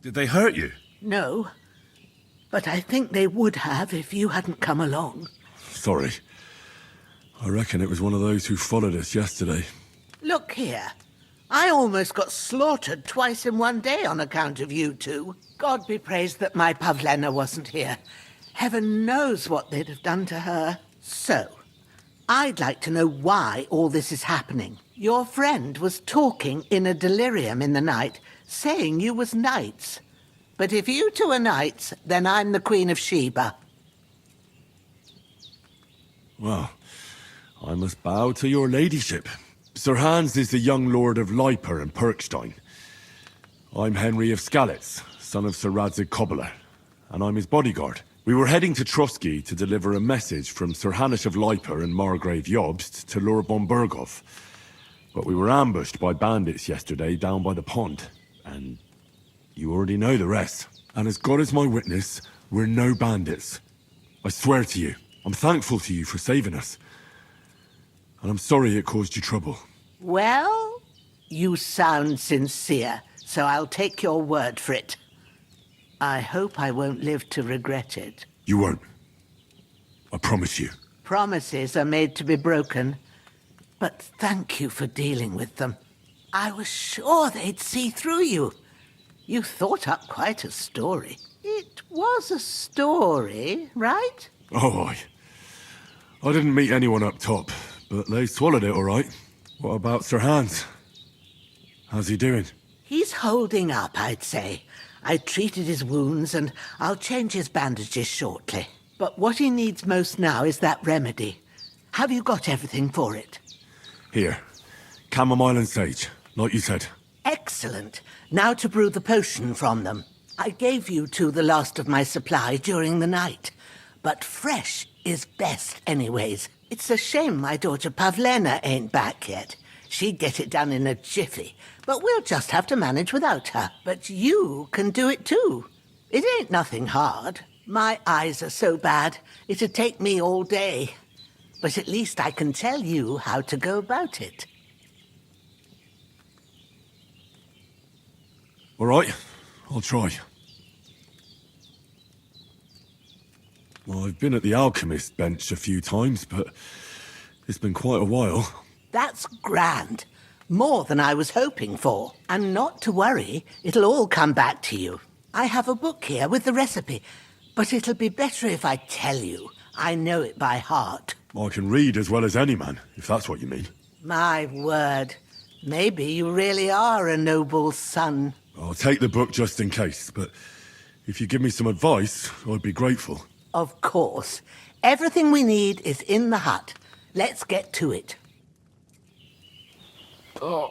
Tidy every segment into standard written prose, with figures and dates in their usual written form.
Did they hurt you? No, but I think they would have if you hadn't come along. Sorry. I reckon it was one of those who followed us yesterday. Look here. I almost got slaughtered twice in one day on account of you two. God be praised that my Pavlena wasn't here. Heaven knows what they'd have done to her. So, I'd like to know why all this is happening. Your friend was talking in a delirium in the night, saying you was knights. But if you two are knights, then I'm the Queen of Sheba. Well, I must bow to your ladyship. Sir Hans is the young lord of Leiper and Perkstein. I'm Henry of Skalitz, son of Sir Radzig Cobbler, and I'm his bodyguard. We were heading to Trotsky to deliver a message from Sir Hanish of Leiper and Margrave Jobst to Lord von Berghoff. But we were ambushed by bandits yesterday down by the pond, and you already know the rest. And as God is my witness, we're no bandits. I swear to you, I'm thankful to you for saving us. And I'm sorry it caused you trouble. Well, you sound sincere, so I'll take your word for it. I hope I won't live to regret it. You won't. I promise you. Promises are made to be broken. But thank you for dealing with them. I was sure they'd see through you. You thought up quite a story. It was a story, right? Oh, I didn't meet anyone up top, but they swallowed it all right. What about Sir Hans? How's he doing? He's holding up, I'd say. I treated his wounds and I'll change his bandages shortly. But what he needs most now is that remedy. Have you got everything for it? Here. Chamomile and sage, like you said. Excellent. Now to brew the potion from them. I gave you two the last of my supply during the night. But fresh is best anyways. It's a shame my daughter Pavlena ain't back yet. She'd get it done in a jiffy. But we'll just have to manage without her. But you can do it too. It ain't nothing hard. My eyes are so bad, it'd take me all day. But at least I can tell you how to go about it. All right, I'll try. Well, I've been at the alchemist bench a few times, but it's been quite a while. That's grand. More than I was hoping for. And not to worry, it'll all come back to you. I have a book here with the recipe, but it'll be better if I tell you. I know it by heart. I can read as well as any man, if that's what you mean. My word. Maybe you really are a noble son. I'll take the book just in case, but if you give me some advice, I'd be grateful. Of course. Everything we need is in the hut. Let's get to it. Oh.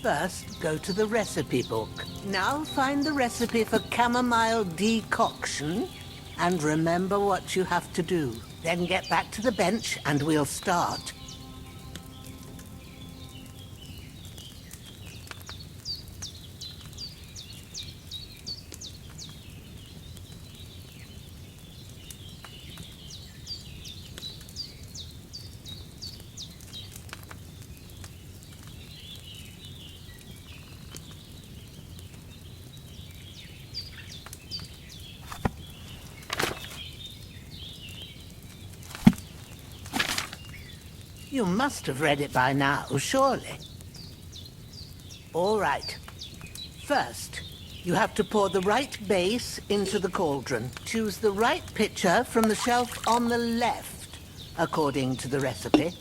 First, go to the recipe book. Now find the recipe for chamomile decoction and remember what you have to do. Then get back to the bench and we'll start. You must have read it by now, surely. All right. First, you have to pour the right base into the cauldron. Choose the right pitcher from the shelf on the left, according to the recipe.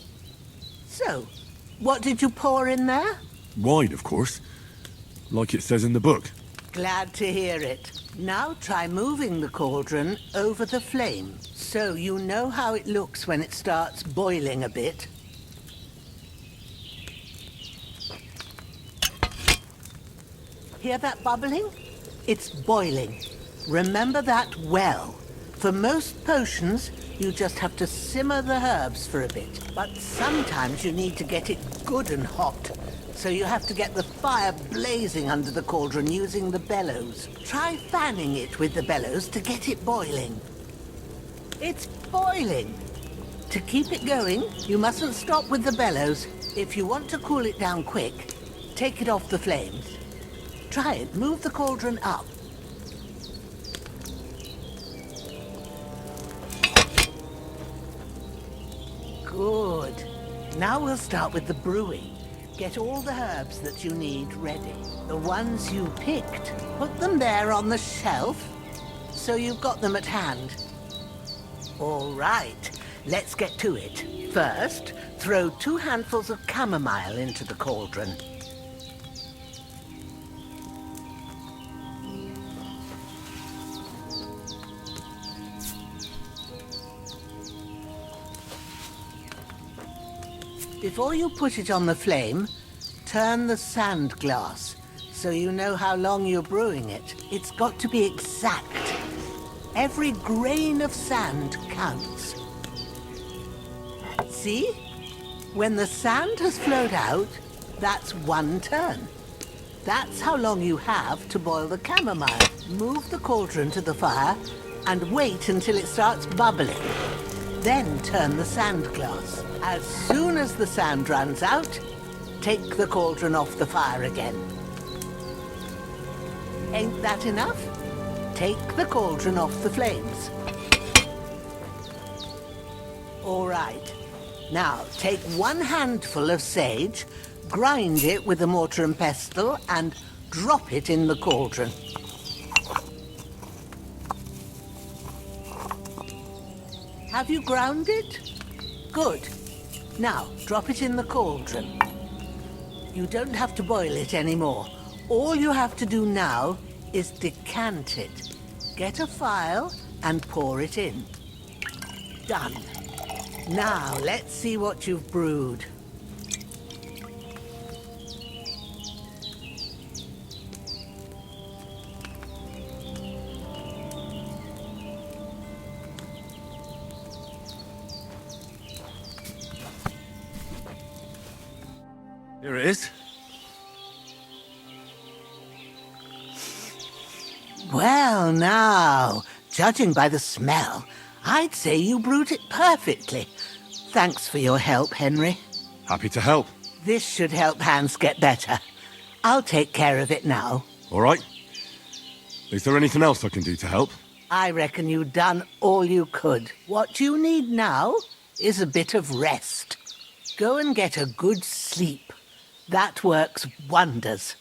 So, what did you pour in there? Wine, of course. Like it says in the book. Glad to hear it. Now try moving the cauldron over the flame, so you know how it looks when it starts boiling a bit. Hear that bubbling? It's boiling. Remember that well. For most potions, you just have to simmer the herbs for a bit. But sometimes you need to get it good and hot. So you have to get the fire blazing under the cauldron using the bellows. Try fanning it with the bellows to get it boiling. It's boiling! To keep it going, you mustn't stop with the bellows. If you want to cool it down quick, take it off the flames. Try it. Move the cauldron up. Good. Now we'll start with the brewing. Get all the herbs that you need ready. The ones you picked, put them there on the shelf, so you've got them at hand. All right, let's get to it. First, throw 2 handfuls of chamomile into the cauldron. Before you put it on the flame, turn the sand glass so you know how long you're brewing it. It's got to be exact. Every grain of sand counts. See? When the sand has flowed out, that's 1 turn. That's how long you have to boil the chamomile. Move the cauldron to the fire and wait until it starts bubbling. Then turn the sand glass. As soon as the sand runs out, take the cauldron off the fire again. Ain't that enough? Take the cauldron off the flames. All right. Now, take 1 handful of sage, grind it with a mortar and pestle, and drop it in the cauldron. Have you ground it? Good. Now, drop it in the cauldron. You don't have to boil it anymore. All you have to do now is decant it. Get a phial and pour it in. Done. Now, let's see what you've brewed. Here it is. Well, now, judging by the smell, I'd say you brewed it perfectly. Thanks for your help, Henry. Happy to help. This should help Hans get better. I'll take care of it now. All right. Is there anything else I can do to help? I reckon you've done all you could. What you need now is a bit of rest. Go and get a good sleep. That works wonders.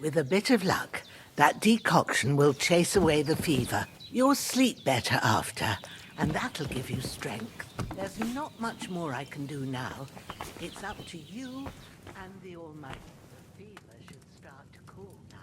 With a bit of luck, that decoction will chase away the fever. You'll sleep better after, and that'll give you strength. There's not much more I can do now. It's up to you and the Almighty. The fever should start to cool now.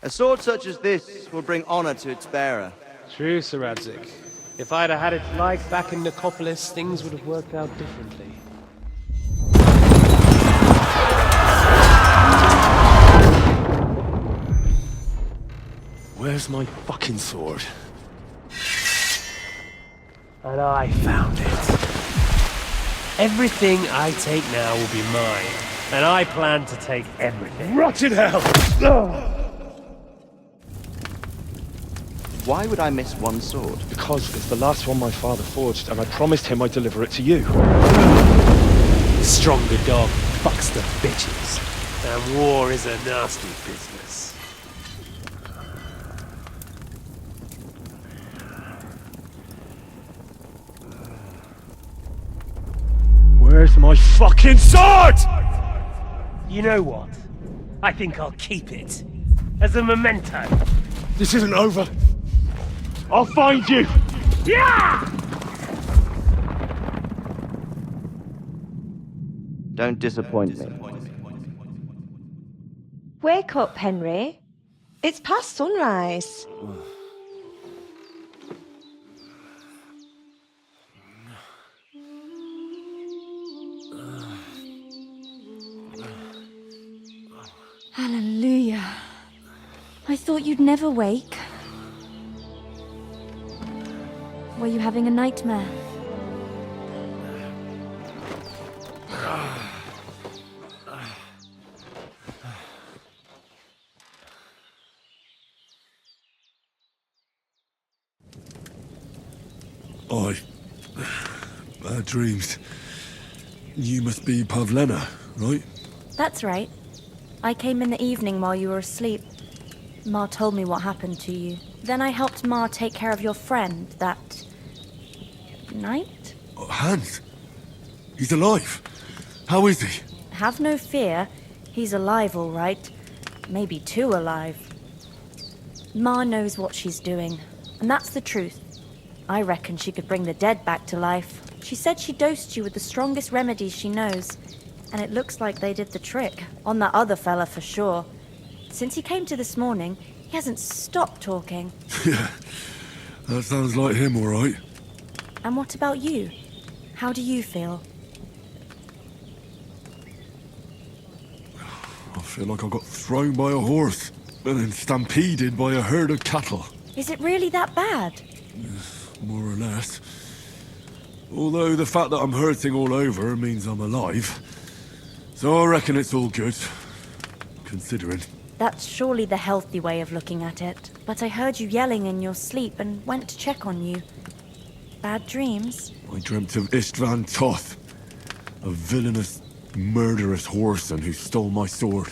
A sword such as this will bring honor to its bearer. True, Sir Radzik. If I'd have had its like back in Nicopolis, things would have worked out differently. Where's my fucking sword? And I found it. Everything I take now will be mine, and I plan to take everything. Rot in hell! Why would I miss one sword? Because it's the last one my father forged, and I promised him I'd deliver it to you. Stronger dog fucks the bitches, and war is a nasty business. Where's my fucking sword?! You know what? I think I'll keep it. As a memento. This isn't over. I'll find you! Yeah! Don't disappoint me. Wake up, Henry. It's past sunrise. Hallelujah. I thought you'd never wake. Were you having a nightmare? Bad dreams. You must be Pavlena, right? That's right. I came in the evening while you were asleep. Ma told me what happened to you. Then I helped Ma take care of your friend that night? Oh, Hans! He's alive! How is he? Have no fear. He's alive, all right. Maybe too alive. Ma knows what she's doing, and that's the truth. I reckon she could bring the dead back to life. She said she dosed you with the strongest remedies she knows, and it looks like they did the trick. On that other fella for sure. Since he came to this morning, he hasn't stopped talking. Yeah, that sounds like him, all right. And what about you? How do you feel? I feel like I got thrown by a horse, and then stampeded by a herd of cattle. Is it really that bad? More or less. Although the fact that I'm hurting all over means I'm alive. So I reckon it's all good. Considering. That's surely the healthy way of looking at it. But I heard you yelling in your sleep and went to check on you. Bad dreams? I dreamt of Istvan Toth, a villainous, murderous whoreson who stole my sword.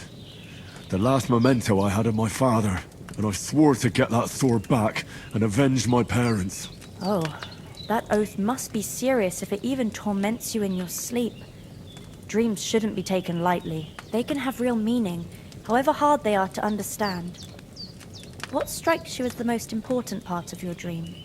The last memento I had of my father, and I swore to get that sword back and avenge my parents. Oh, that oath must be serious if it even torments you in your sleep. Dreams shouldn't be taken lightly. They can have real meaning, however hard they are to understand. What strikes you as the most important part of your dream?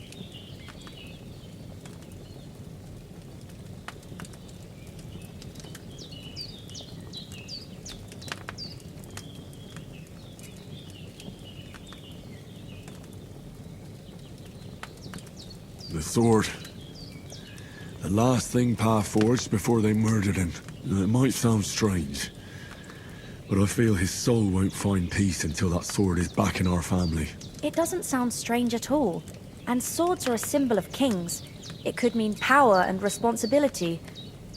The sword. The last thing Pa forged before they murdered him. It might sound strange, but I feel his soul won't find peace until that sword is back in our family. It doesn't sound strange at all. And swords are a symbol of kings. It could mean power and responsibility,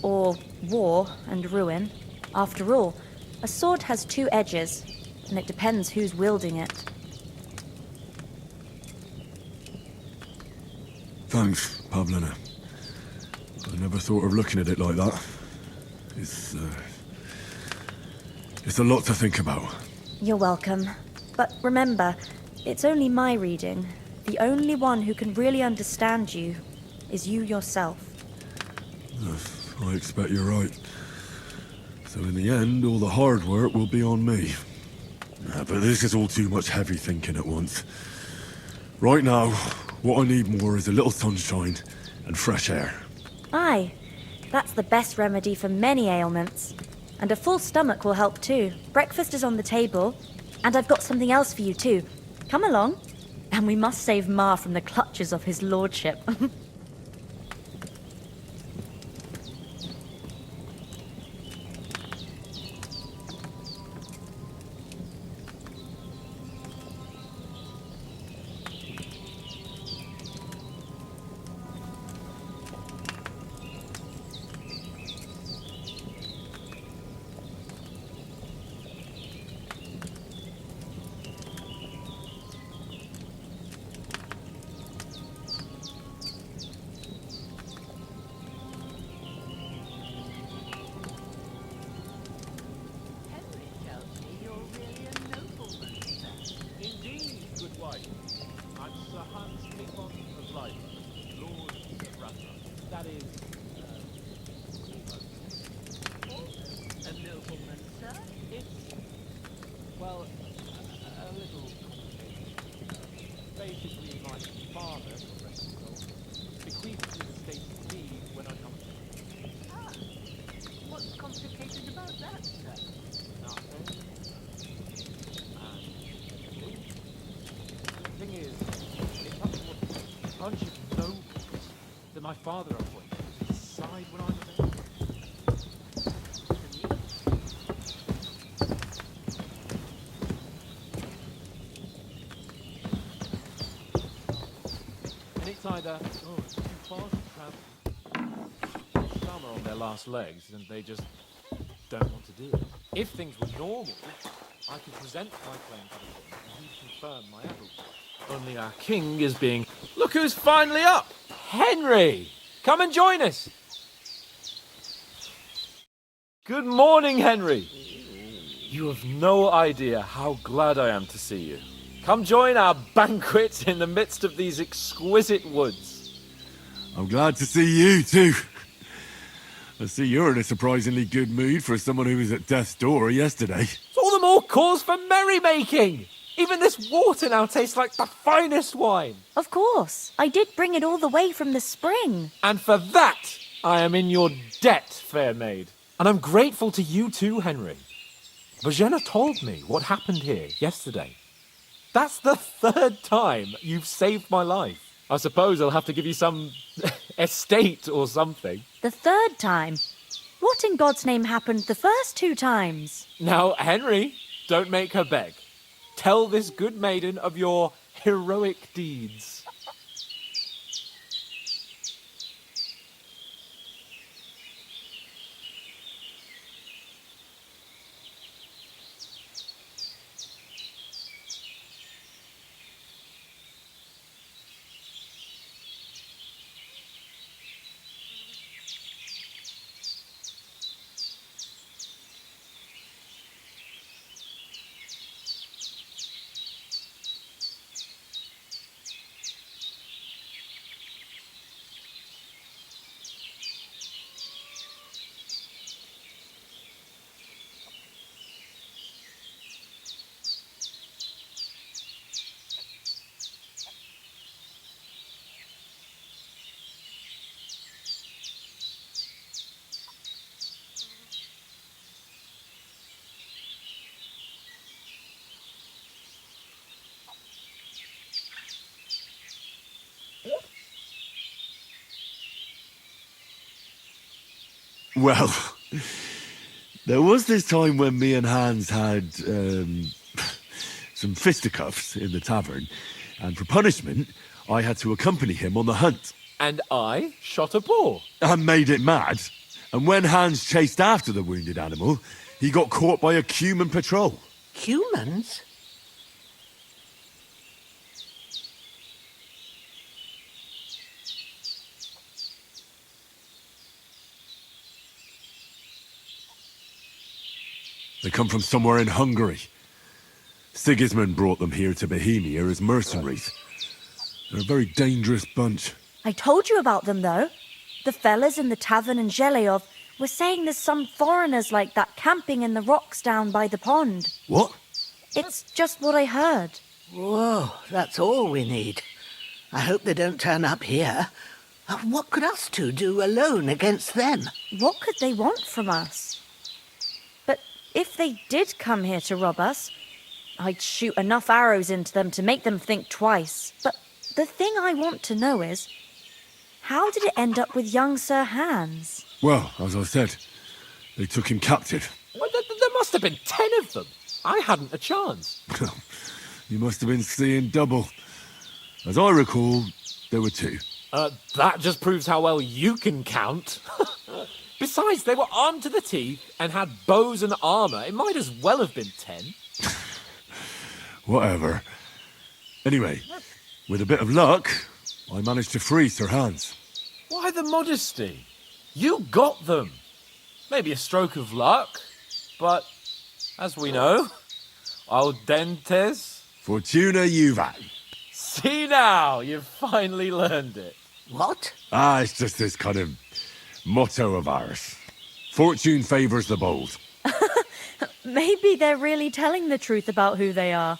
or war and ruin. After all, a sword has two edges, and it depends who's wielding it. Thanks, Pavlena. I never thought of looking at it like that. It's a lot to think about. You're welcome. But remember, it's only my reading. The only one who can really understand you is you yourself. I expect you're right. So in the end, all the hard work will be on me. But this is all too much heavy thinking at once. Right now, what I need more is a little sunshine and fresh air. Aye, that's the best remedy for many ailments. And a full stomach will help too. Breakfast is on the table. And I've got something else for you too. Come along. And we must save Ma from the clutches of his lordship. Indeed, good wife. I'm Sir Hans Capon of Life, Lord of Ratha. That is, A nobleman, sir? it's, well, a little complicated. Basically, my father, God rest his soul, bequeathed his estate to me when I come to Ah, what's complicated about that, sir? nothing. The thing is, it's up to a bunch of nobles that my father appointed to decide when I'm available. And it's either, it's too far to travel. Some are on their last legs and they just don't want to do it. If things were normal, I could present my claim to the king and he'd confirm my adulthood. Only our king is being... Look who's finally up! Henry! Come and join us! Good morning, Henry! You have no idea how glad I am to see you. Come join our banquet in the midst of these exquisite woods. I'm glad to see you too. I see you're in a surprisingly good mood for someone who was at death's door yesterday. It's all the more cause for merrymaking! Even this water now tastes like the finest wine. Of course. I did bring it all the way from the spring. And for that, I am in your debt, fair maid. And I'm grateful to you too, Henry. Virginia told me what happened here yesterday. That's the third time you've saved my life. I suppose I'll have to give you some estate or something. The third time? What in God's name happened the first 2 times? Now, Henry, don't make her beg. Tell this good maiden of your heroic deeds. Well, there was this time when me and Hans had some fisticuffs in the tavern, and for punishment, I had to accompany him on the hunt. And I shot a boar. I made it mad, and when Hans chased after the wounded animal, he got caught by a human patrol. Humans? They come from somewhere in Hungary. Sigismund brought them here to Bohemia as mercenaries. They're a very dangerous bunch. I told you about them, though. The fellas in the tavern in Zheleov were saying there's some foreigners like that camping in the rocks down by the pond. What? It's just what I heard. Whoa, that's all we need. I hope they don't turn up here. What could us two do alone against them? What could they want from us? But if they did come here to rob us, I'd shoot enough arrows into them to make them think twice. But the thing I want to know is, how did it end up with young Sir Hans? Well, as I said, they took him captive. Well, there must have been 10 of them. I hadn't a chance. You must have been seeing double. As I recall, there were 2. That just proves how well you can count. Besides, they were armed to the teeth and had bows and armour. It might as well have been 10. Whatever. Anyway, with a bit of luck, I managed to free Sir Hans. Why the modesty? You got them. Maybe a stroke of luck, but as we know, al dentes. Fortuna juvat. See now, you've finally learned it. What? It's just this kind of motto of ours. Fortune favours the bold. Maybe they're really telling the truth about who they are.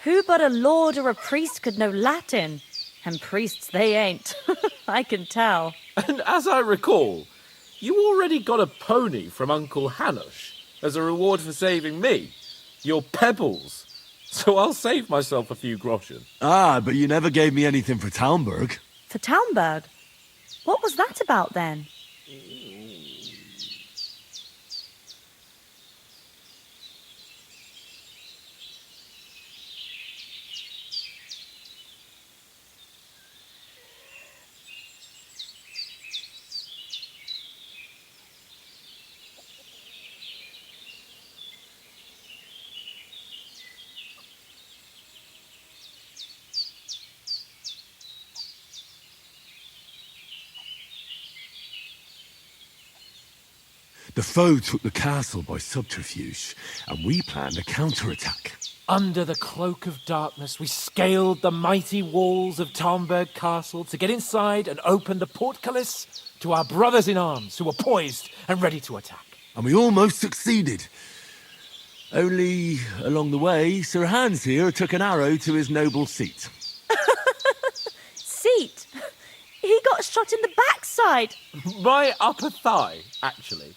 Who but a lord or a priest could know Latin? And priests they ain't. I can tell. And as I recall, you already got a pony from Uncle Hanush as a reward for saving me. Your pebbles. So I'll save myself a few groschen. But you never gave me anything for Talmberg. For Talmberg? What was that about then? The foe took the castle by subterfuge, and we planned a counterattack. Under the cloak of darkness, we scaled the mighty walls of Talmberg Castle to get inside and open the portcullis to our brothers in arms who were poised and ready to attack. And we almost succeeded. Only, along the way, Sir Hans here took an arrow to his noble seat. Seat? He got shot in the backside. My upper thigh, actually.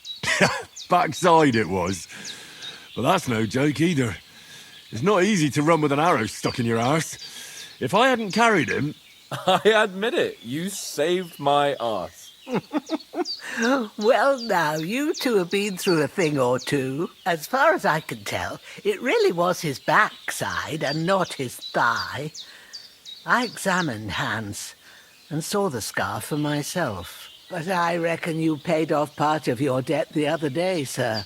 Backside it was. But that's no joke either. It's not easy to run with an arrow stuck in your arse. If I hadn't carried him... I admit it, you saved my arse. Well, now, you two have been through a thing or two. As far as I can tell, it really was his backside and not his thigh. I examined Hans and saw the scar for myself. But I reckon you paid off part of your debt the other day, sir.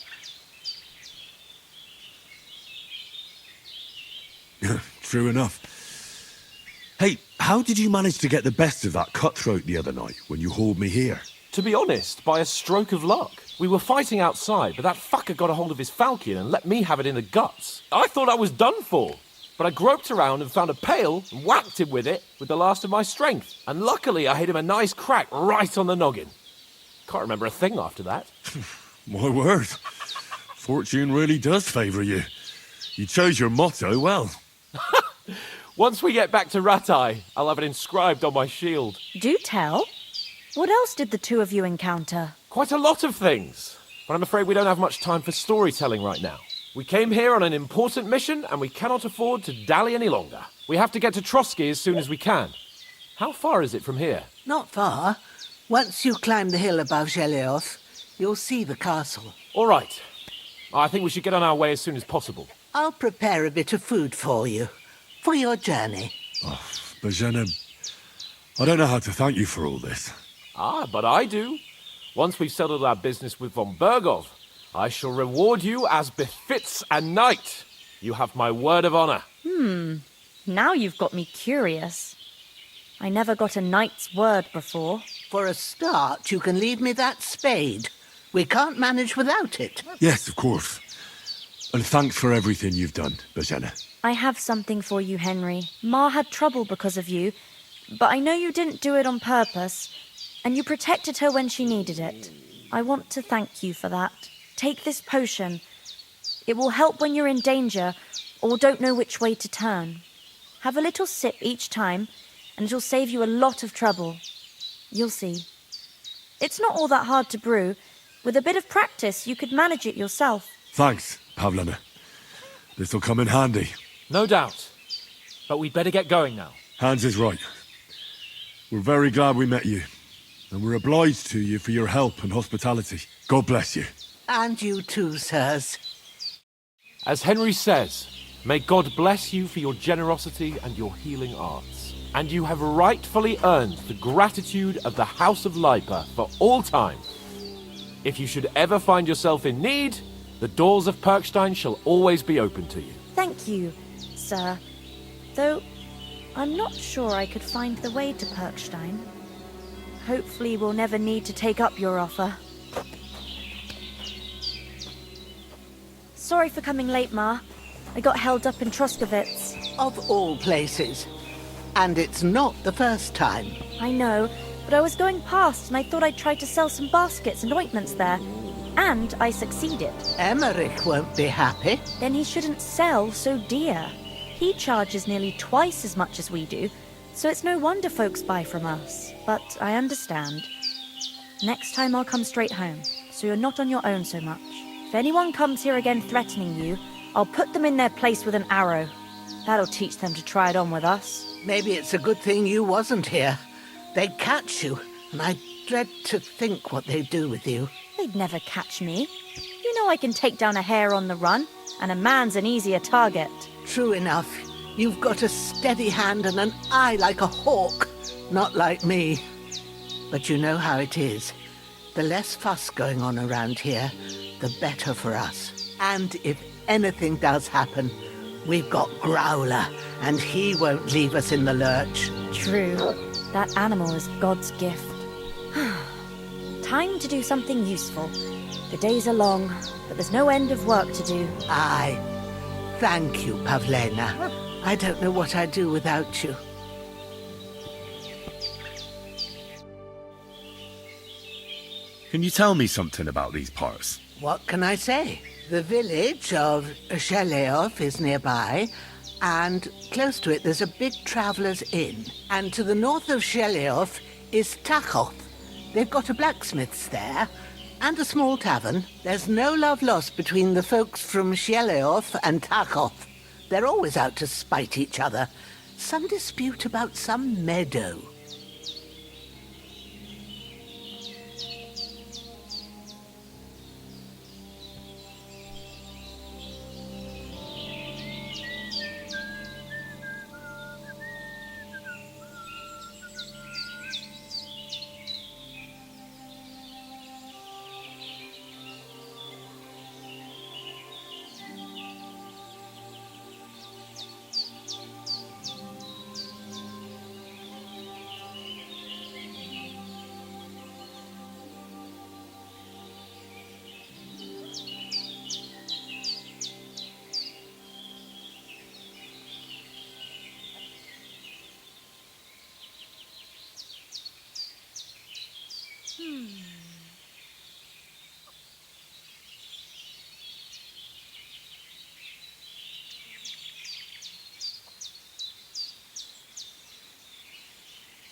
True enough. Hey, how did you manage to get the best of that cutthroat the other night when you hauled me here? To be honest, by a stroke of luck. We were fighting outside, but that fucker got a hold of his falcon and let me have it in the guts. I thought I was done for. But I groped around and found a pail and whacked him with it with the last of my strength. And luckily I hit him a nice crack right on the noggin. Can't remember a thing after that. My word. Fortune really does favour you. You chose your motto well. Once we get back to Ratai, I'll have it inscribed on my shield. Do tell. What else did the two of you encounter? Quite a lot of things. But I'm afraid we don't have much time for storytelling right now. We came here on an important mission, and we cannot afford to dally any longer. We have to get to Trotsky as soon as we can. How far is it from here? Not far. Once you climb the hill above Geleoth, you'll see the castle. All right. I think we should get on our way as soon as possible. I'll prepare a bit of food for you, for your journey. Bajena, I don't know how to thank you for all this. But I do. Once we've settled our business with von Bergov, I shall reward you as befits a knight. You have my word of honor. Now you've got me curious. I never got a knight's word before. For a start, you can leave me that spade. We can't manage without it. Yes, of course. And thanks for everything you've done, Bajena. I have something for you, Henry. Ma had trouble because of you, but I know you didn't do it on purpose, and you protected her when she needed it. I want to thank you for that. Take this potion. It will help when you're in danger or don't know which way to turn. Have a little sip each time, and it'll save you a lot of trouble. You'll see. It's not all that hard to brew. With a bit of practice, you could manage it yourself. Thanks, Pavlana. This'll come in handy. No doubt. But we'd better get going now. Hans is right. We're very glad we met you. And we're obliged to you for your help and hospitality. God bless you. And you too, sirs. As Henry says, may God bless you for your generosity and your healing arts. And you have rightfully earned the gratitude of the House of Liper for all time. If you should ever find yourself in need, the doors of Perkstein shall always be open to you. Thank you, sir. Though, I'm not sure I could find the way to Perkstein. Hopefully we'll never need to take up your offer. Sorry for coming late, Ma. I got held up in Troskowitz. Of all places. And it's not the first time. I know, but I was going past and I thought I'd try to sell some baskets and ointments there. And I succeeded. Emmerich won't be happy. Then he shouldn't sell so dear. He charges nearly twice as much as we do, so it's no wonder folks buy from us. But I understand. Next time I'll come straight home, so you're not on your own so much. If anyone comes here again threatening you, I'll put them in their place with an arrow. That'll teach them to try it on with us. Maybe it's a good thing you wasn't here. They'd catch you, and I dread to think what they'd do with you. They'd never catch me. You know I can take down a hare on the run, and a man's an easier target. True enough. You've got a steady hand and an eye like a hawk. Not like me. But you know how it is. The less fuss going on around here, the better for us. And if anything does happen, we've got Growler, and he won't leave us in the lurch. True. That animal is God's gift. Time to do something useful. The days are long, but there's no end of work to do. Aye. Thank you, Pavlena. I don't know what I'd do without you. Can you tell me something about these parts? What can I say? The village of Sheleov is nearby, and close to it there's a big traveller's inn. And to the north of Sheleov is Tachov. They've got a blacksmith's there, and a small tavern. There's no love lost between the folks from Sheleov and Tachov. They're always out to spite each other. Some dispute about some meadow.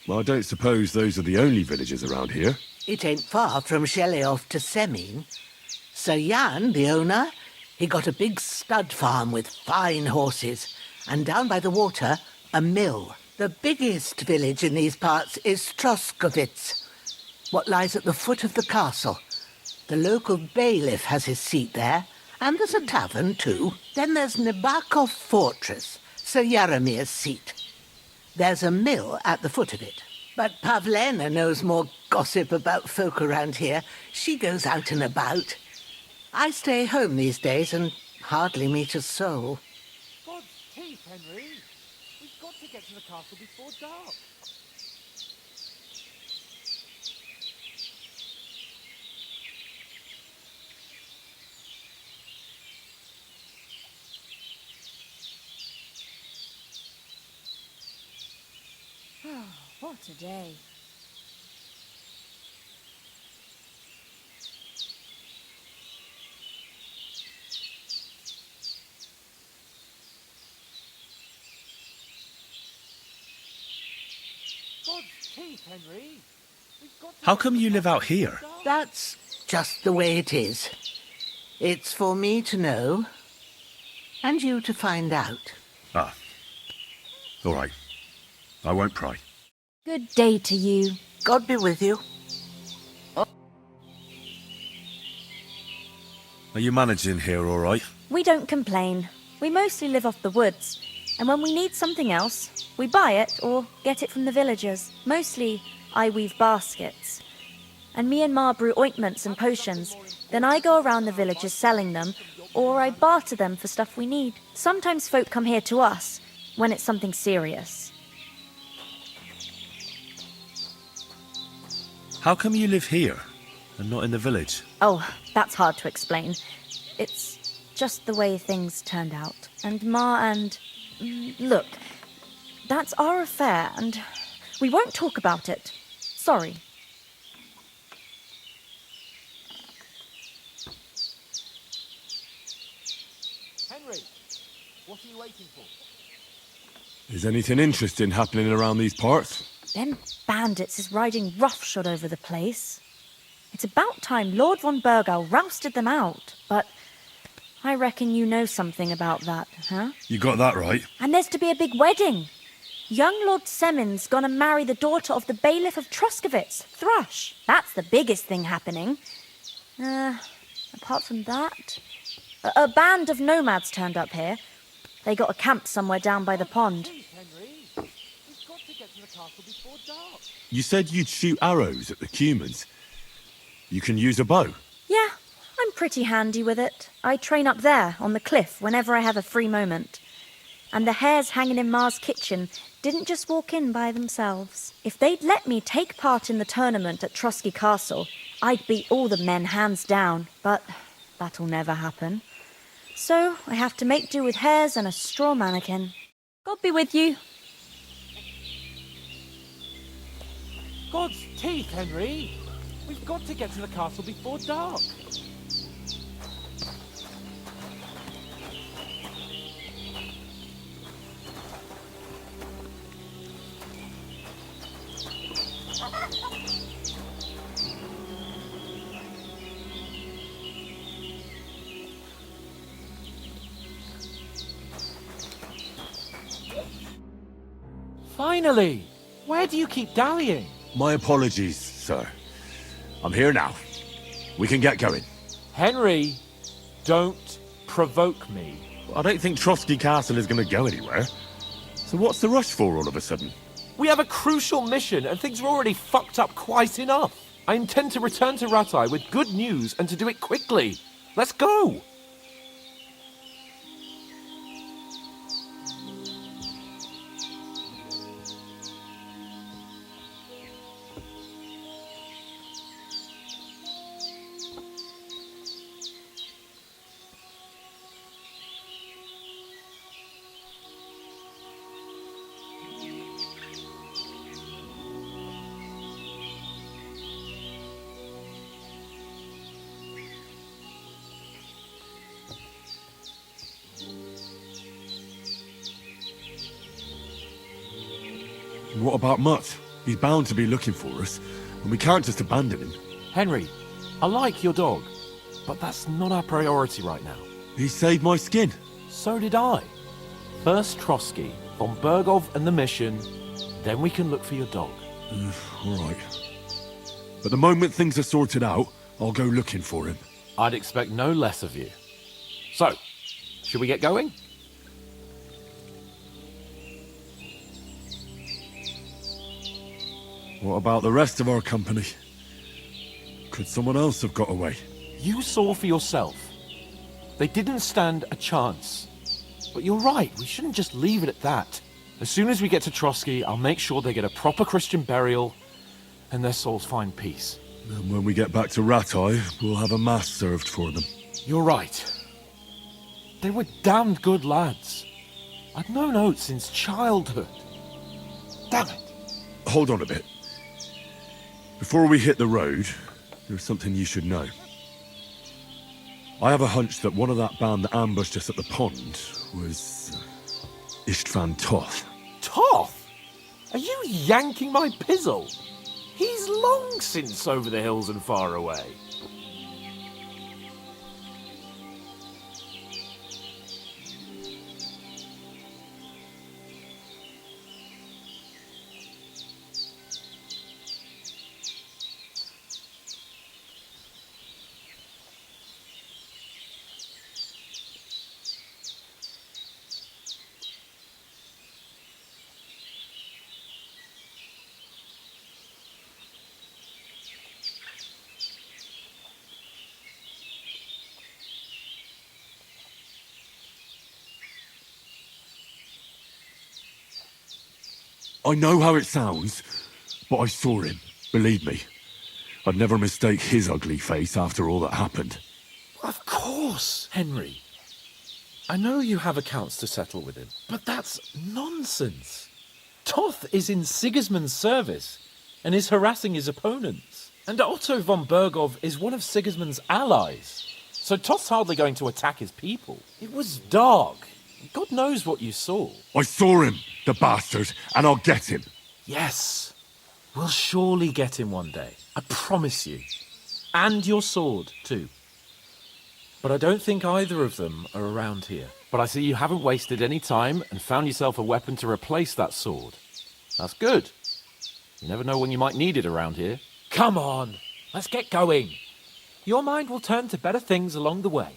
Well, I don't suppose those are the only villages around here. It ain't far from Sheleov to Semin. Sir Jan, the owner, he got a big stud farm with fine horses, and down by the water, a mill. The biggest village in these parts is Troskowitz, what lies at the foot of the castle. The local bailiff has his seat there, and there's a tavern too. Then there's Nabakov Fortress, Sir Yaromir's seat. There's a mill at the foot of it. But Pavlena knows more gossip about folk around here. She goes out and about. I stay home these days and hardly meet a soul. God's teeth, Henry! We've got to get to the castle before dark. What a day. God's teeth, Henry! We've got to How come you live out here? That's just the way it is. It's for me to know. And you to find out. Ah. All right. I won't pry. Good day to you. God be with you. Are you managing here all right? We don't complain. We mostly live off the woods. And when we need something else, we buy it or get it from the villagers. Mostly, I weave baskets. And me and Ma brew ointments and potions. Then I go around the villages selling them, or I barter them for stuff we need. Sometimes folk come here to us, when it's something serious. How come you live here and not in the village? Oh, that's hard to explain. It's just the way things turned out. And Ma and... Look, that's our affair, and we won't talk about it. Sorry. Henry, what are you waiting for? Is anything interesting happening around these parts? Them bandits is riding roughshod over the place. It's about time Lord von Burgau rousted them out, but I reckon you know something about that, huh? You got that right. And there's to be a big wedding. Young Lord Semon's gonna marry the daughter of the bailiff of Truskowitz, Thrush. That's the biggest thing happening. Apart from that, a band of nomads turned up here. They got a camp somewhere down by the pond. Henry, we've got to get to the castle before dark. You said you'd shoot arrows at the cumans. You can use a bow. Yeah, I'm pretty handy with it. I train up there, on the cliff, whenever I have a free moment. And the hares hanging in Ma's kitchen didn't just walk in by themselves. If they'd let me take part in the tournament at Trusky Castle, I'd beat all the men hands down, but that'll never happen. So I have to make do with hares and a straw mannequin. God be with you. God's teeth, Henry! We've got to get to the castle before dark. Finally! Where do you keep dallying? My apologies, sir. I'm here now. We can get going. Henry, don't provoke me. I don't think Trosky Castle is going to go anywhere. So what's the rush for all of a sudden? We have a crucial mission and things are already fucked up quite enough. I intend to return to Ratai with good news and to do it quickly. Let's go! What about Mutt? He's bound to be looking for us, and we can't just abandon him. Henry, I like your dog, but that's not our priority right now. He saved my skin. So did I. First Trotsky, von Bergov and the mission, then we can look for your dog. All right. But the moment things are sorted out, I'll go looking for him. I'd expect no less of you. So, should we get going? What about the rest of our company? Could someone else have got away? You saw for yourself. They didn't stand a chance. But you're right, we shouldn't just leave it at that. As soon as we get to Trotsky, I'll make sure they get a proper Christian burial and their souls find peace. And when we get back to Ratai, we'll have a mass served for them. You're right. They were damned good lads. I'd known Oates since childhood. Damn it. Hold on a bit. Before we hit the road, there's something you should know. I have a hunch that one of that band that ambushed us at the pond was Istvan Toth. Toth? Are you yanking my pizzle? He's long since over the hills and far away. I know how it sounds, but I saw him. Believe me. I'd never mistake his ugly face after all that happened. Of course, Henry. I know you have accounts to settle with him, but that's nonsense. Toth is in Sigismund's service and is harassing his opponents. And Otto von Bergov is one of Sigismund's allies. So Toth's hardly going to attack his people. It was dark. God knows what you saw. I saw him, the bastard, and I'll get him. Yes. We'll surely get him one day. I promise you. And your sword, too. But I don't think either of them are around here. But I see you haven't wasted any time and found yourself a weapon to replace that sword. That's good. You never know when you might need it around here. Come on, let's get going. Your mind will turn to better things along the way.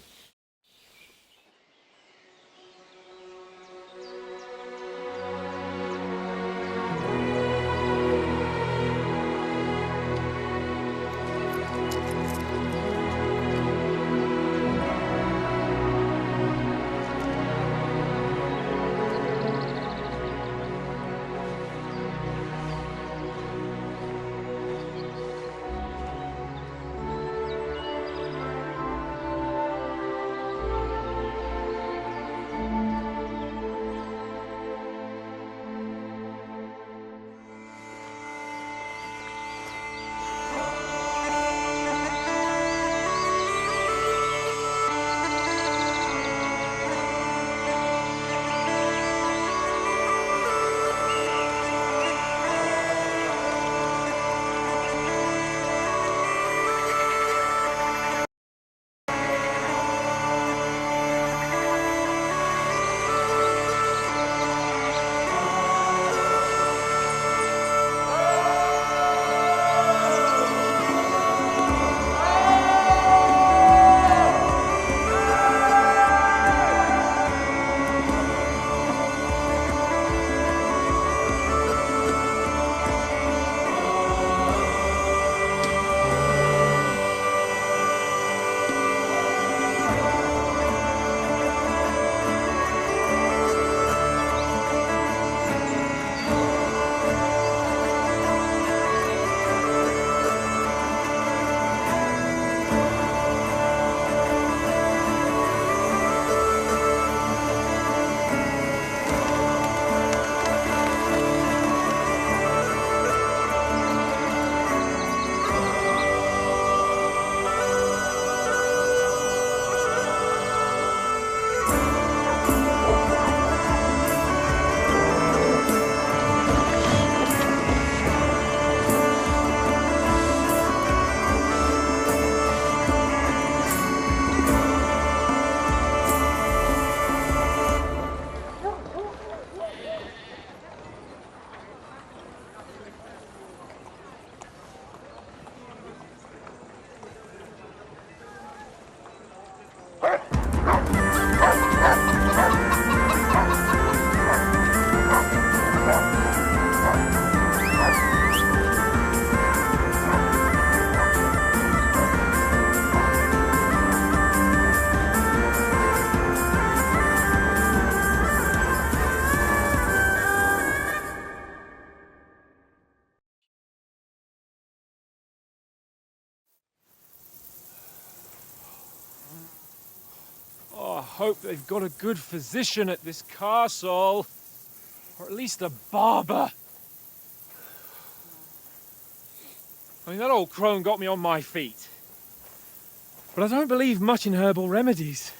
I hope they've got a good physician at this castle. Or at least a barber. I mean, that old crone got me on my feet. But I don't believe much in herbal remedies.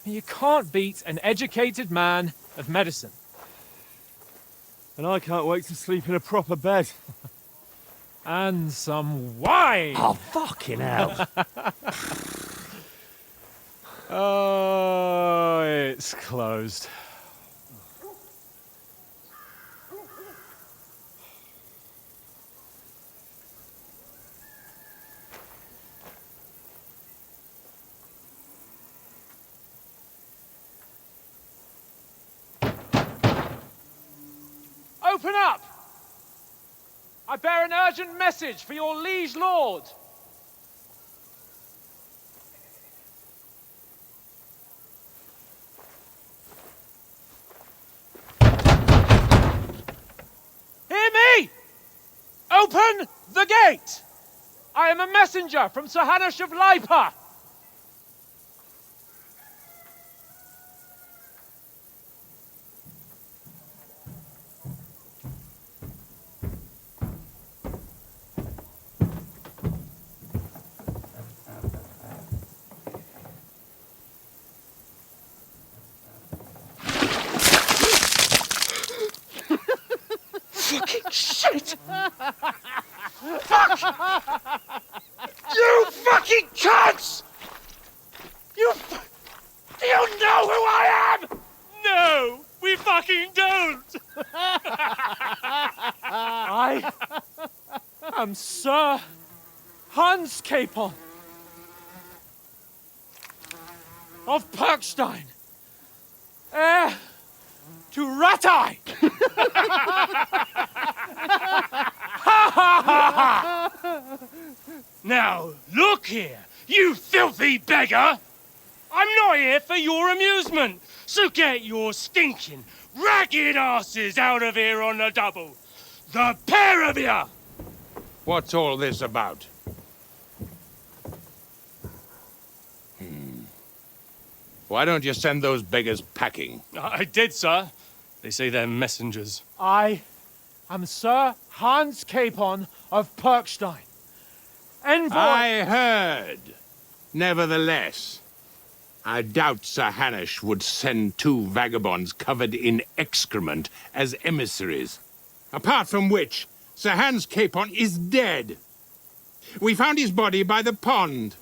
You can't beat an educated man of medicine. And I can't wait to sleep in a proper bed. And some wine! Oh, fucking hell. Oh, it's closed. Open up! I bear an urgent message for your liege lord. Hear me! Open the gate! I am a messenger from Sir Hanush of Lipa! Fucking shit! Fuck! You fucking cunts! Do you know who I am? No, we fucking don't! I am Sir Hans Capon of Perkstein, heir to Ratai! Now, look here, you filthy beggar! I'm not here for your amusement, so get your stinking, ragged asses out of here on the double! The pair of you! What's all this about? Why don't you send those beggars packing? I did, sir. They say they're messengers. I am Sir Hans Capon of Perkstein. Envoy... I heard. Nevertheless, I doubt Sir Hanush would send two vagabonds covered in excrement as emissaries. Apart from which, Sir Hans Capon is dead. We found his body by the pond.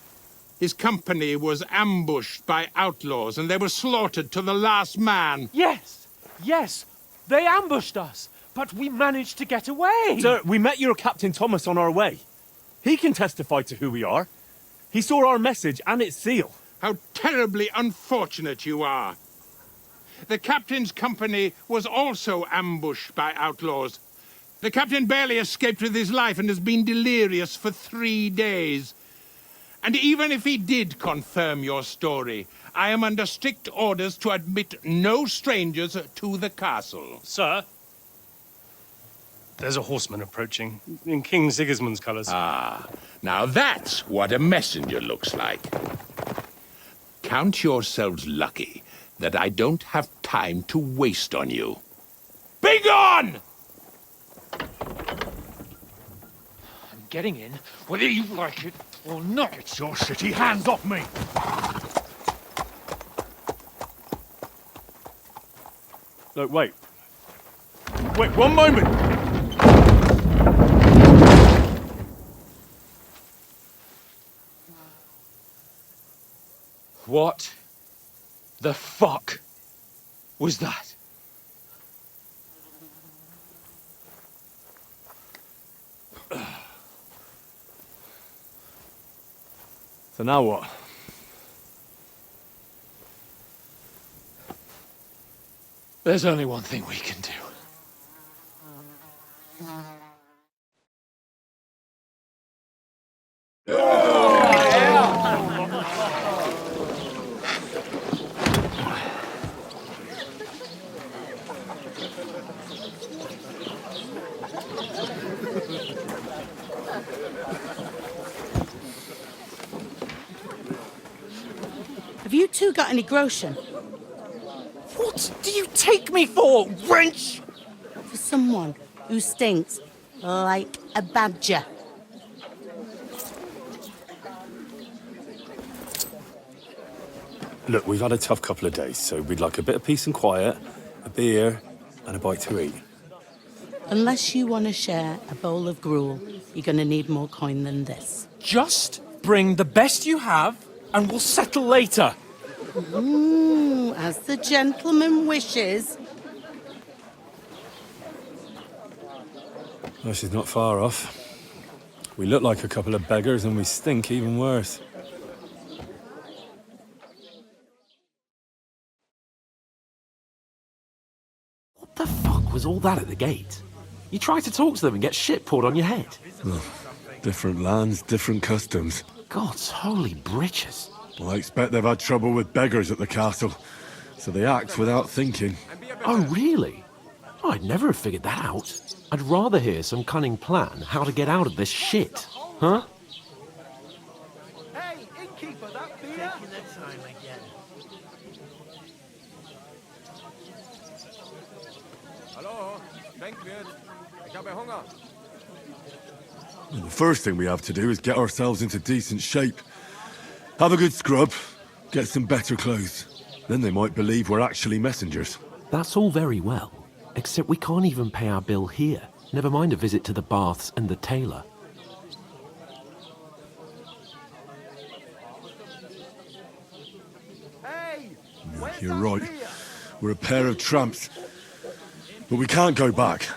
His company was ambushed by outlaws, and they were slaughtered to the last man. Yes, yes, they ambushed us, but we managed to get away. Sir, we met your Captain Thomas on our way. He can testify to who we are. He saw our message and its seal. How terribly unfortunate you are. The captain's company was also ambushed by outlaws. The captain barely escaped with his life and has been delirious for 3 days. And even if he did confirm your story, I am under strict orders to admit no strangers to the castle. Sir, there's a horseman approaching, in King Sigismund's colours. Ah, now that's what a messenger looks like. Count yourselves lucky that I don't have time to waste on you. Be gone! I'm getting in, whether you like it or not. It's your city. Hands off me! Look, wait. Wait, one moment! What the fuck was that? So now what? There's only one thing we can do. Have you two got any groschen? What do you take me for, wench? For someone who stinks like a badger. Look, we've had a tough couple of days, so we'd like a bit of peace and quiet, a beer, and a bite to eat. Unless you want to share a bowl of gruel, you're going to need more coin than this. Just bring the best you have, and we'll settle later. As the gentleman wishes. Well, she's not far off. We look like a couple of beggars, and we stink even worse. What the fuck was all that at the gate? You try to talk to them and get shit poured on your head. Oh, different lands, different customs. God's holy britches. Well, I expect they've had trouble with beggars at the castle, so they act without thinking. Oh, really? I'd never have figured that out. I'd rather hear some cunning plan how to get out of this shit. Huh? Hey, innkeeper, that beer? Taking their time again. Hello, Denkwirt. Ich habe Hunger. The first thing we have to do is get ourselves into decent shape. Have a good scrub, get some better clothes. Then they might believe we're actually messengers. That's all very well, except we can't even pay our bill here. Never mind a visit to the baths and the tailor. Hey, You're right. We're a pair of tramps. But we can't go back.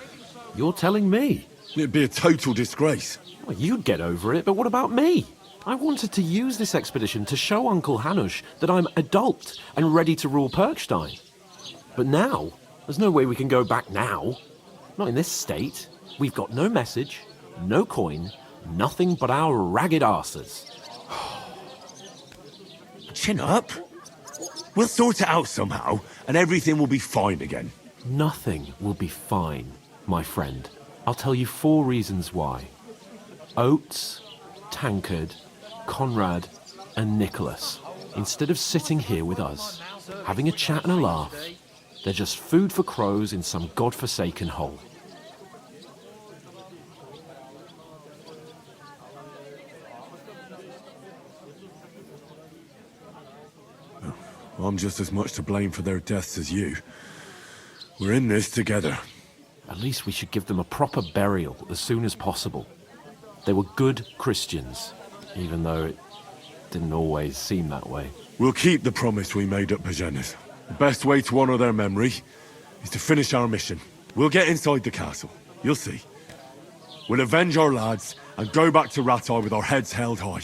You're telling me? It'd be a total disgrace. Well, you'd get over it, but what about me? I wanted to use this expedition to show Uncle Hanush that I'm adult and ready to rule Perkstein. But now, there's no way we can go back now. Not in this state. We've got no message, no coin, nothing but our ragged arses. Chin up. We'll sort it out somehow, and everything will be fine again. Nothing will be fine, my friend. I'll tell you 4 reasons why. Oates, Tankard, Conrad, and Nicholas, instead of sitting here with us, having a chat and a laugh, they're just food for crows in some godforsaken hole. I'm just as much to blame for their deaths as you. We're in this together. At least we should give them a proper burial as soon as possible. They were good Christians, even though it didn't always seem that way. We'll keep the promise we made at Pagenes. The best way to honor their memory is to finish our mission. We'll get inside the castle. You'll see. We'll avenge our lads and go back to Ratai with our heads held high.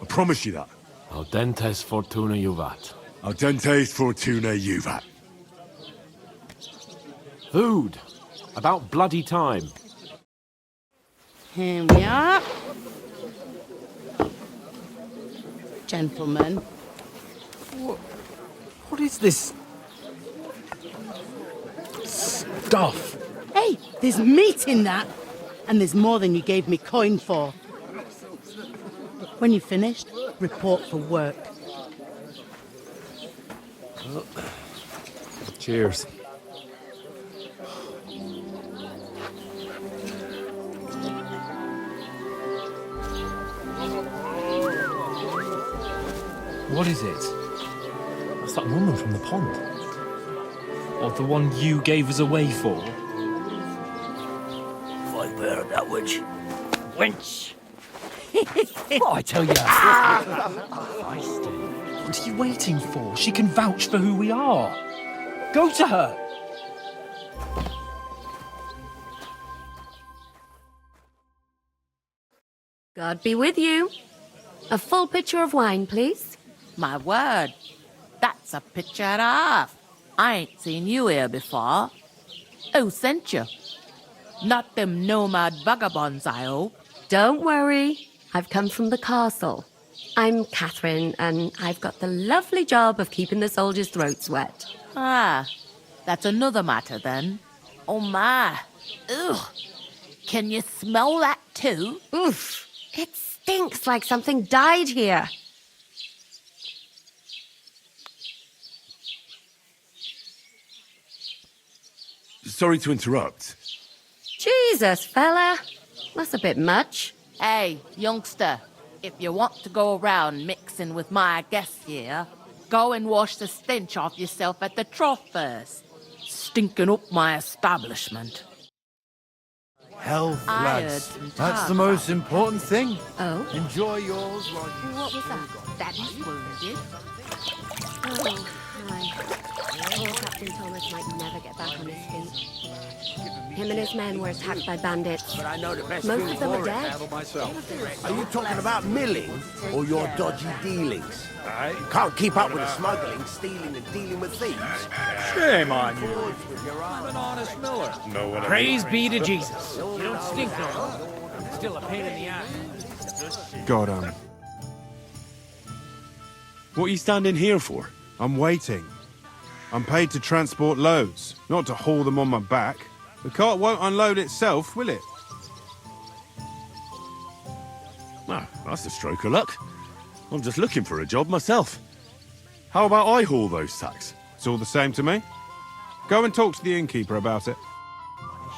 I promise you that. Audentes fortuna juvat. Audentes fortuna juvat. Food! About bloody time. Here we are. Gentlemen. What is this stuff? Hey, there's meat in that. And there's more than you gave me coin for. When you're finished, report for work. Cheers. What is it? That's that woman from the pond. Or the one you gave us away for? If I bear that witch. Wench! What I tell you? What are you waiting for? She can vouch for who we are. Go to her. God be with you. A full pitcher of wine, please. My word, that's a picture and a half. I ain't seen you here before. Who sent you? Not them nomad vagabonds, I hope. Don't worry. I've come from the castle. I'm Catherine, and I've got the lovely job of keeping the soldiers' throats wet. Ah, that's another matter then. Oh my. Ugh. Can you smell that too? Oof. It stinks like something died here. Sorry to interrupt. Jesus, fella. That's a bit much. Hey, youngster, if you want to go around mixing with my guests here, go and wash the stench off yourself at the trough first. Stinking up my establishment. Health, I lads. heard some That's talk the most important thing. Oh? Enjoy yours while you... What was that? That's wounded. Oh, hi. Poor Captain Thomas might never get back on his feet. Him and his men were attacked by bandits. But I know the best Most thing of them are for it, dead. handle myself. Are you talking about milling or your dodgy dealings? You can't keep up with the smuggling, stealing, and dealing with thieves. Shame on you. I'm an honest miller. No one. Praise be to Jesus. You don't stink no more. Still a pain in the ass. God, what are you standing here for? I'm waiting. I'm paid to transport loads, not to haul them on my back. The cart won't unload itself, will it? Well, that's a stroke of luck. I'm just looking for a job myself. How about I haul those sacks? It's all the same to me. Go and talk to the innkeeper about it.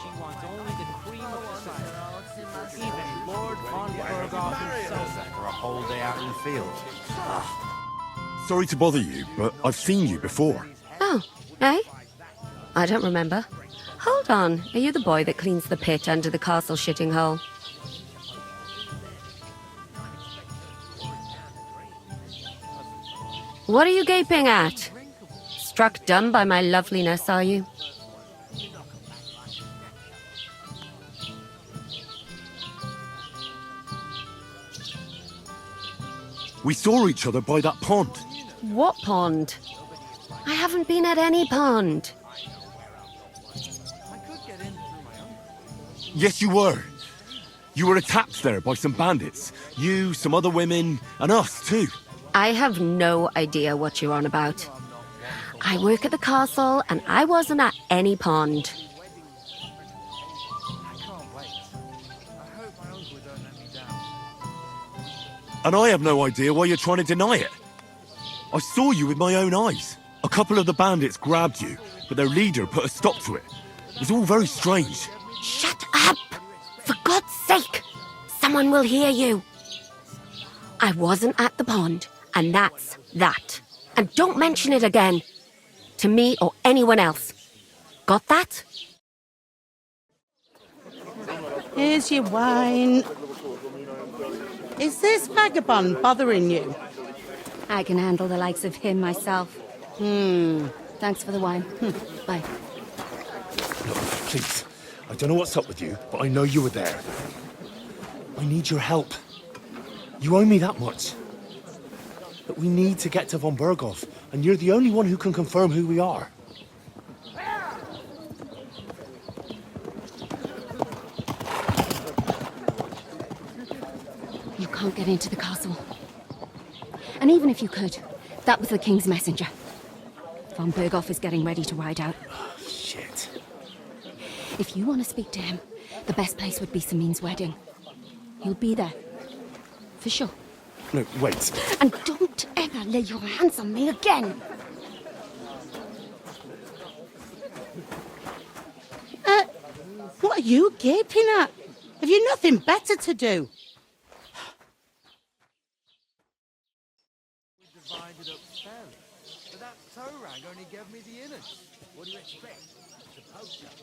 She wants only the cream of society. Even Lord von Bergoff himself for a whole day out in the field. Sorry to bother you, but I've seen you before. Oh, eh? I don't remember. Hold on. Are you the boy that cleans the pit under the castle shitting hole? What are you gaping at? Struck dumb by my loveliness, are you? We saw each other by that pond. What pond? I haven't been at any pond. Yes, you were. You were attacked there by some bandits. You, some other women, and us too. I have no idea what you're on about. I work at the castle, and I wasn't at any pond. And I have no idea why you're trying to deny it. I saw you with my own eyes. A couple of the bandits grabbed you, but their leader put a stop to it. It was all very strange. Shut up! For God's sake! Someone will hear you. I wasn't at the pond, and that's that. And don't mention it again. To me or anyone else. Got that? Here's your wine. Is this vagabond bothering you? I can handle the likes of him myself. Thanks for the wine. Bye. Look, please. I don't know what's up with you, but I know you were there. I need your help. You owe me that much. But we need to get to von Bergoff, and you're the only one who can confirm who we are. You can't get into the castle. And even if you could, that was the king's messenger. Von Bergoff is getting ready to ride out. Shit. If you want to speak to him, the best place would be Samin's wedding. He'll be there. For sure. No, wait. And don't ever lay your hands on me again! What are you gaping at? Have you nothing better to do?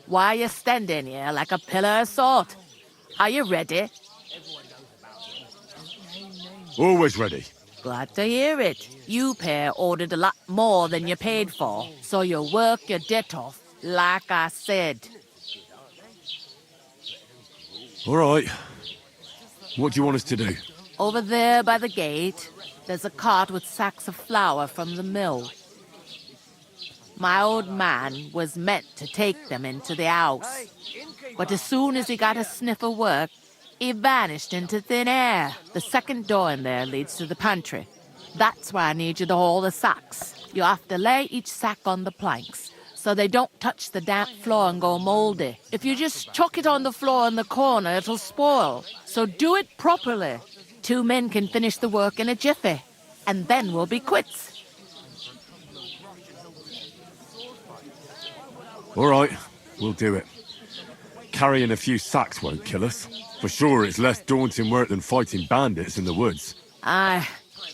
Why are you standing here like a pillar of salt? Are you ready? Always ready. Glad to hear it. You pair ordered a lot more than you paid for, so you'll work your debt off, like I said. All right. What do you want us to do? Over there by the gate, there's a cart with sacks of flour from the mill. My old man was meant to take them into the house, but as soon as he got a sniff of work, he vanished into thin air. The second door in there leads to the pantry. That's where I need you to haul the sacks. You have to lay each sack on the planks, so they don't touch the damp floor and go moldy. If you just chuck it on the floor in the corner, it'll spoil. So do it properly. 2 men can finish the work in a jiffy, and then we'll be quits. All right, we'll do it. Carrying a few sacks won't kill us. For sure, it's less daunting work than fighting bandits in the woods. Aye,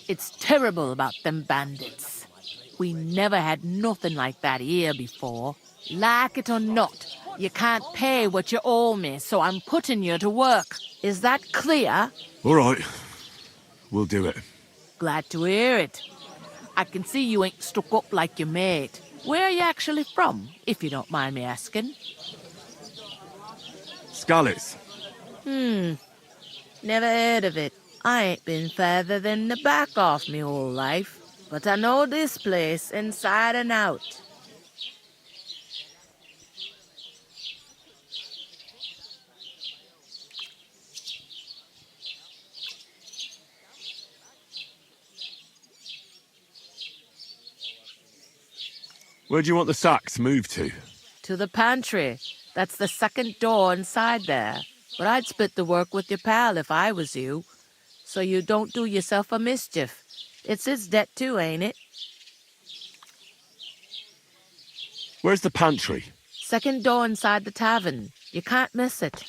it's terrible about them bandits. We never had nothing like that here before. Like it or not, you can't pay what you owe me, so I'm putting you to work. Is that clear? All right, we'll do it. Glad to hear it. I can see you ain't stuck up like your mate. Where are you actually from, if you don't mind me asking? Skalitz. Never heard of it. I ain't been further than the back off me whole life, but I know this place inside and out. Where do you want the sacks moved to? To the pantry. That's the second door inside there. But I'd split the work with your pal if I was you, so you don't do yourself a mischief. It's his debt too, ain't it? Where's the pantry? Second door inside the tavern. You can't miss it.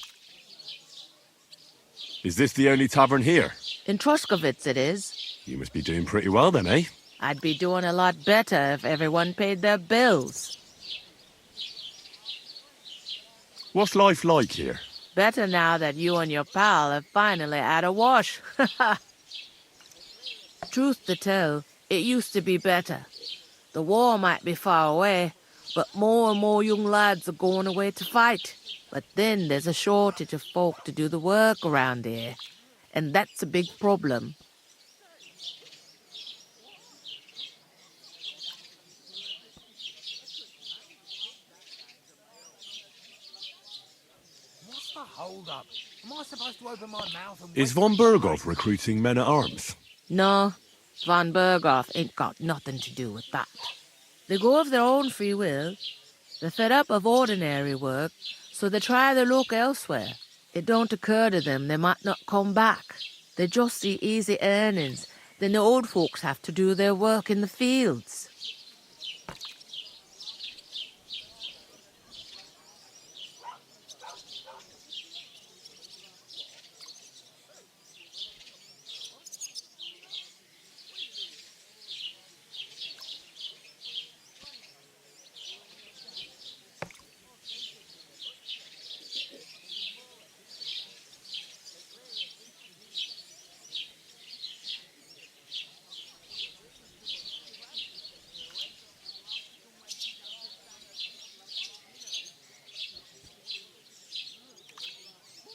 Is this the only tavern here? In Troskovitz it is. You must be doing pretty well then, eh? I'd be doing a lot better if everyone paid their bills. What's life like here? Better now that you and your pal have finally had a wash. Truth to tell, it used to be better. The war might be far away, but more and more young lads are going away to fight. But then there's a shortage of folk to do the work around here, and that's a big problem. What's the hold-up? Am I supposed to open my mouth and... Is von Berghoff recruiting men-at-arms? No, von Berghoff ain't got nothing to do with that. They go of their own free will. They're fed up of ordinary work, so they try their luck elsewhere. It don't occur to them they might not come back. They just see easy earnings. Then the old folks have to do their work in the fields.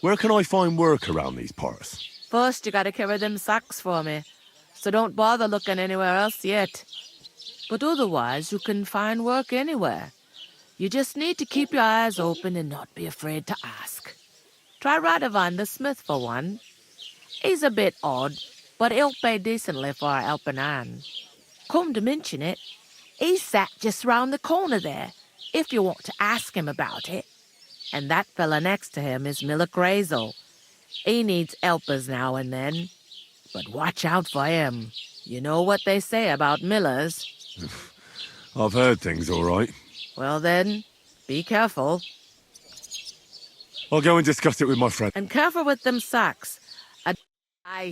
Where can I find work around these parts? First, you gotta carry them sacks for me, so don't bother looking anywhere else yet. But otherwise, you can find work anywhere. You just need to keep your eyes open and not be afraid to ask. Try Radovan the smith for one. He's a bit odd, but he'll pay decently for a helping hand. Come to mention it, he's sat just round the corner there, if you want to ask him about it. And that fella next to him is Miller Crazel. He needs helpers now and then. But watch out for him. You know what they say about Millers. I've heard things all right. Well then, be careful. I'll go and discuss it with my friend. And careful with them sacks. I